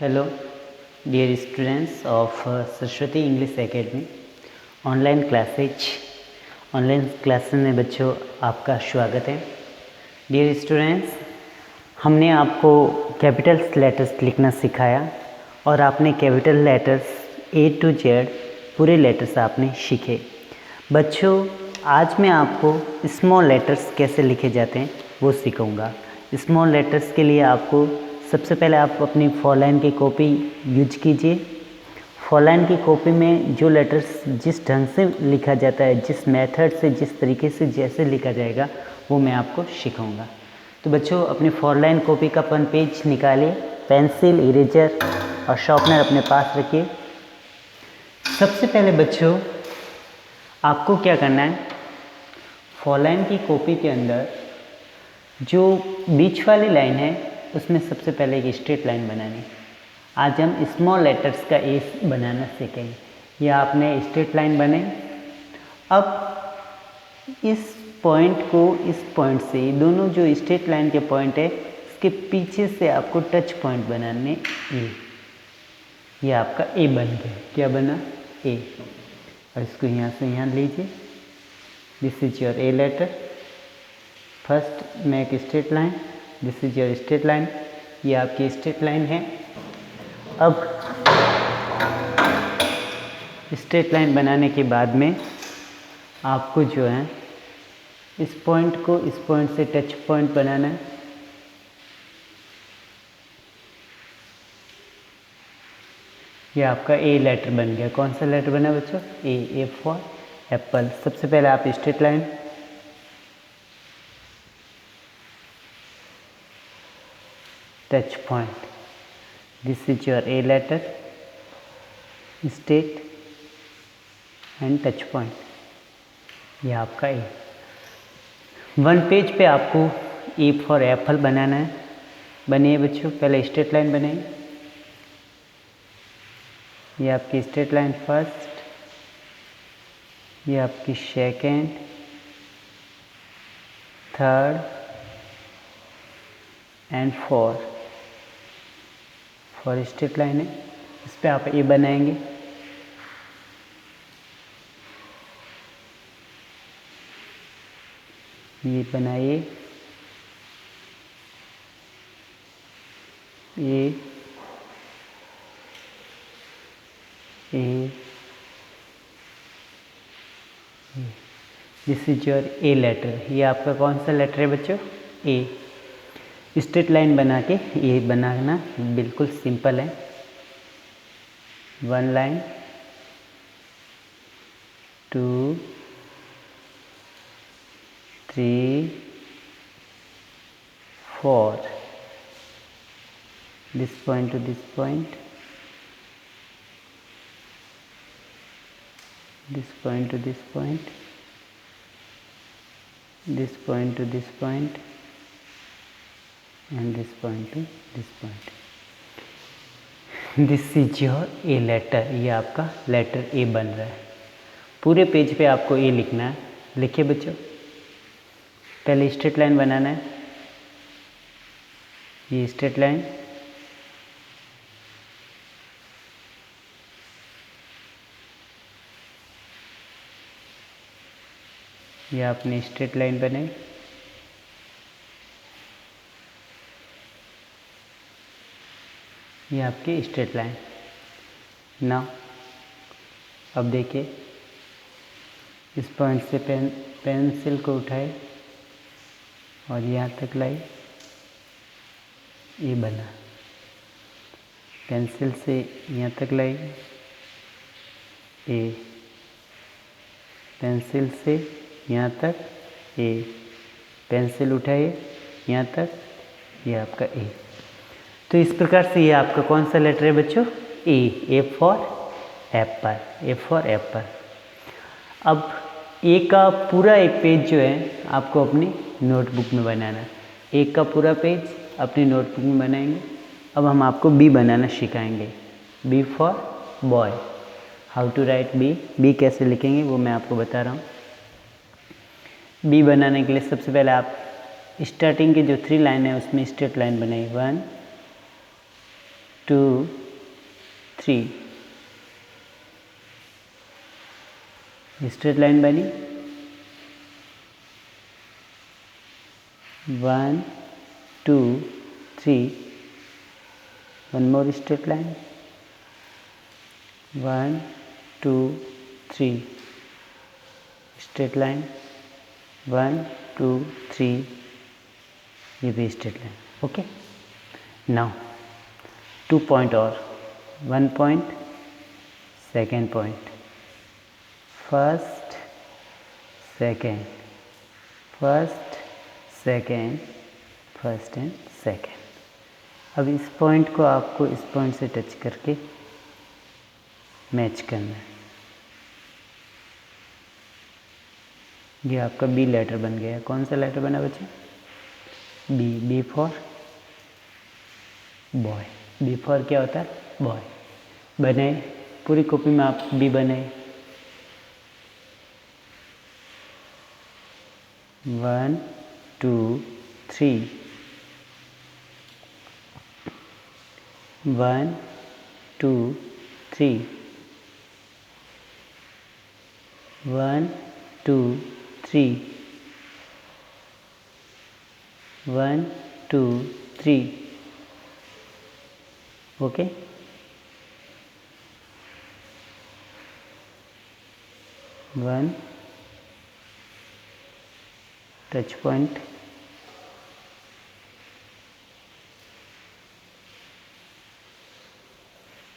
Hello, dear students of Saraswati English academy online classes में बच्चों आपका स्वागत है। डियर स्टूडेंट्स, हमने आपको कैपिटल लेटर्स लिखना सिखाया और आपने capital letters A to Z पूरे लेटर्स आपने सीखे। बच्चों, आज मैं आपको स्मॉल लेटर्स कैसे लिखे जाते हैं वो सिखाऊंगा। स्मॉल लेटर्स के लिए आपको सबसे पहले आप अपनी 4 लाइन की कॉपी यूज कीजिए। 4 लाइन की कॉपी में जो लेटर्स जिस ढंग से लिखा जाता है, जिस मेथड से, जिस तरीके से जैसे लिखा जाएगा वो मैं आपको सिखाऊंगा। तो बच्चों, अपनी 4 लाइन कॉपी का 1 पेज निकालिए, पेंसिल, इरेजर और शार्पनर अपने पास रखिए। सबसे पहले बच्चों आपको क्या करना है, 4 लाइन की कॉपी के अंदर जो बीच वाली लाइन है उसमें सबसे पहले एक स्ट्रेट लाइन बनानी। आज हम स्मॉल लेटर्स का ए बनाना सीखेंगे। ये आपने स्ट्रेट लाइन बने। अब इस पॉइंट को इस पॉइंट से, दोनों जो स्ट्रेट लाइन के पॉइंट है इसके पीछे से आपको टच पॉइंट बनाने ए। ये आपका ए बन गया। क्या बना? ए। और इसको यहाँ से यहाँ लीजिए। This is your A letter. First make straight line. This is your straight line. ये आपकी स्ट्रेट लाइन है। अब स्ट्रेट लाइन बनाने के बाद में आपको जो है इस पॉइंट को इस पॉइंट से टच पॉइंट बनाना है। ये आपका ए लेटर बन गया। कौन सा लेटर बना बच्चों? A for apple. सबसे पहले आप straight line, touch point. This is your A letter, straight and touch point. ये आपका ए। 1 पेज पे आपको ए फॉर एप्पल बनाना है। बनिए बच्चों, पहले स्ट्रेट लाइन बनाइए। ये आपकी स्ट्रेट लाइन फर्स्ट, ये आपकी second, third and fourth straight line है। इस पर आप ए बनाएंगे। ये बनाइए A this is your A letter. ये आपका कौन सा लेटर है बच्चों? ए। स्ट्रेट लाइन बना के ये बनाना बिल्कुल सिंपल है। 1 line, 2, 3, 4, this point to this point, this point to this point, this point to this point and this point to this point. This is your A letter। ये आपका letter ए बन रहा है। पूरे पेज पे आपको ए लिखना है। लिखिए बच्चों। पहले स्ट्रेट लाइन बनाना है। ये स्ट्रेट लाइन, ये आपने स्ट्रेट लाइन बनाई। ये आपकी स्ट्रेट लाइन। नाउ अब देखिए, इस पॉइंट से पेंसिल को उठाए और यहाँ तक लाई, ये बना। पेंसिल से यहाँ तक लाई, ए। पेंसिल से यहाँ तक, ए। पेंसिल उठाइए यहाँ तक, ये आपका ए। तो इस प्रकार से ये आपका कौन सा लेटर है बच्चों? A for Apple. A for Apple. अब ए का पूरा एक पेज जो है आपको अपनी नोटबुक में बनाना है। ए का पूरा पेज अपनी नोटबुक में बनाएंगे। अब हम आपको बी बनाना सिखाएंगे। B for boy. How to write B. B कैसे लिखेंगे वो मैं आपको बता रहा हूँ। बी बनाने के लिए सबसे पहले आप स्टार्टिंग की जो 3 लाइन है उसमें स्ट्रेट लाइन बनाइए। 1, 2 3 स्ट्रेट लाइन बनी 1 2 3 one more straight line 1 2 3 straight line 1 2 3 ये भी straight line okay now 2 point और 1 point second point first second first second first and second. अब इस पॉइंट को आपको इस पॉइंट से टच करके मैच करना है। ये आपका बी लेटर बन गया। कौन सा लेटर बना बच्चे? B. B for boy. B for क्या होता है? बॉय। बनाए पूरी कॉपी में आप बी बनाए 1 2 3 1 2 3 1 2 3 1 2 3 ओके। वन टच पॉइंट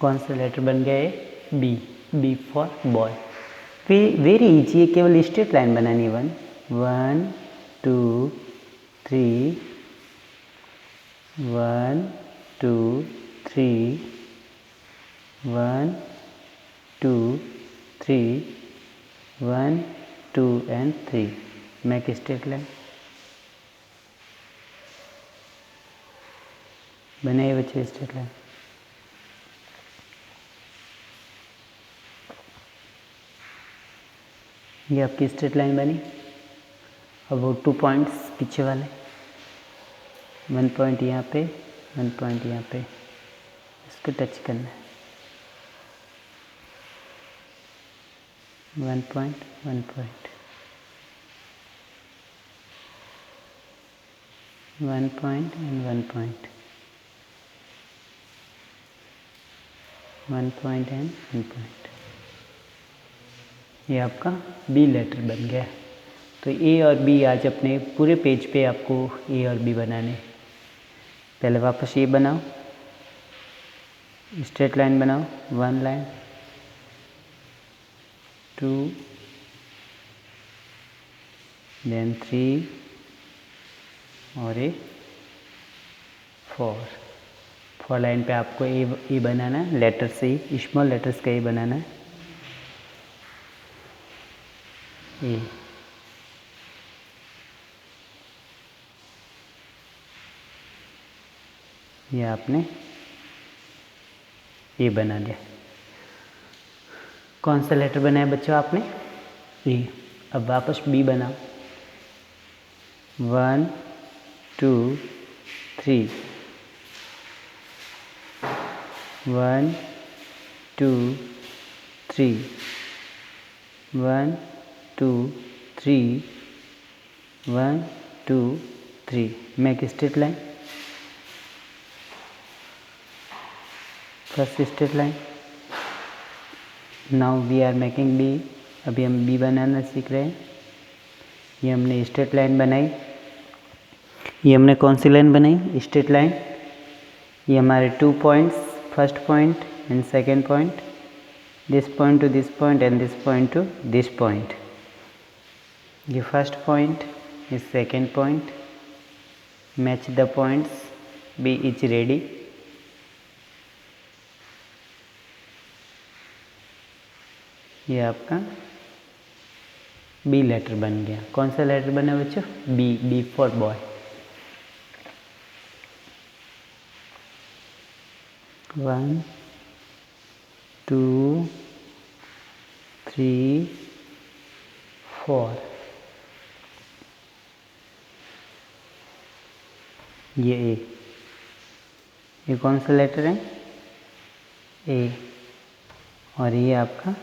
कौन सा लेटर बन गया है? B. B for boy. Very easy है, केवल स्ट्रेट लाइन बनानी है। 1 2 3 1 2 3 1 2 3 1 2 and 3 मेक स्ट्रेट लाइन बनाइए बच्चे स्ट्रेट लाइन। ये आपकी स्ट्रेट लाइन बनी। अब वो 2 पॉइंट्स पीछे वाले 1 पॉइंट यहाँ पे 1 पॉइंट यहाँ पे इसको टच करना है। 1 point 1 point 1 point and 1 point 1 point and 1 point. ये आपका बी लेटर बन गया। तो ए और बी आज अपने पूरे पेज पे आपको ए और बी बनाने। पहले वापस ये बनाओ, स्ट्रेट लाइन बनाओ, 1 लाइन 2 देन 3 और ए 4 लाइन पे आपको ए बनाना है। लेटर से ही स्मॉल लेटर्स का ए बनाना है। ए ये आपने ए बना लिया। कौन सा लेटर बनाया बच्चों आपने? ए। अब वापस बी बनाओ, 1 2 3 1 2 3 1 2 3 1 2 3 make straight line. First straight line. Now we are making B. अभी हम बी बनाना सीख रहे हैं। ये हमने स्ट्रेट लाइन बनाई। ये हमने कौन सी लाइन बनाई? Straight line. ये हमारे 2 points, first point and second point, this point to this point and this point to this point. ये फर्स्ट पॉइंट, ये second point, match the points, B is ready. ये आपका बी लेटर बन गया। कौन सा लेटर बना बच्चों? B. B for boy. One 2 3 4 ये ए। ये कौन सा लेटर है? ए, और ये आपका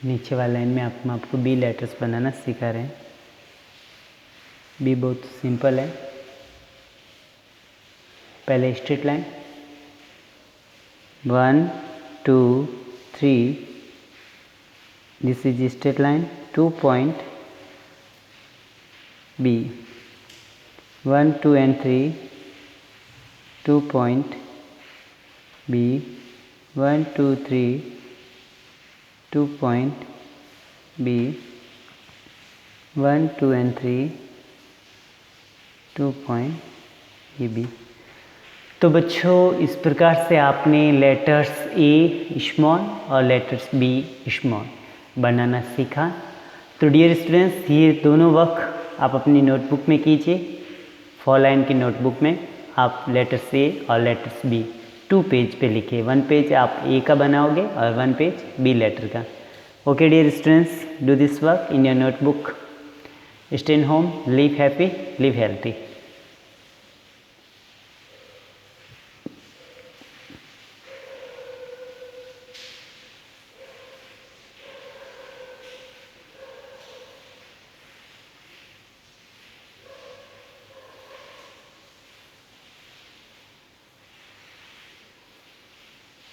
नीचे वाला लाइन में हम आपको बी लेटर्स बनाना सिखा रहे हैं। बी बहुत सिंपल है। पहले straight line 1 2 3, this is straight line, 2 point B, 1 2 and 3, 2 point B, 1 2 3, 2 point B, 1 2 and 3, 2 point B। तो बच्चों इस प्रकार से आपने लेटर्स ए स्मॉल और लेटर्स बी स्मॉल बनाना सीखा। तो डियर स्टूडेंट्स, ये दोनों वर्क आप अपनी नोटबुक में कीजिए। 4 लाइन की नोटबुक में आप लेटर्स ए और लेटर्स बी 2 पेज पे लिखिए। 1 पेज आप ए का बनाओगे और 1 पेज बी लेटर का। Okay dear students, do this work in your notebook. Stay in home, live happy, live healthy.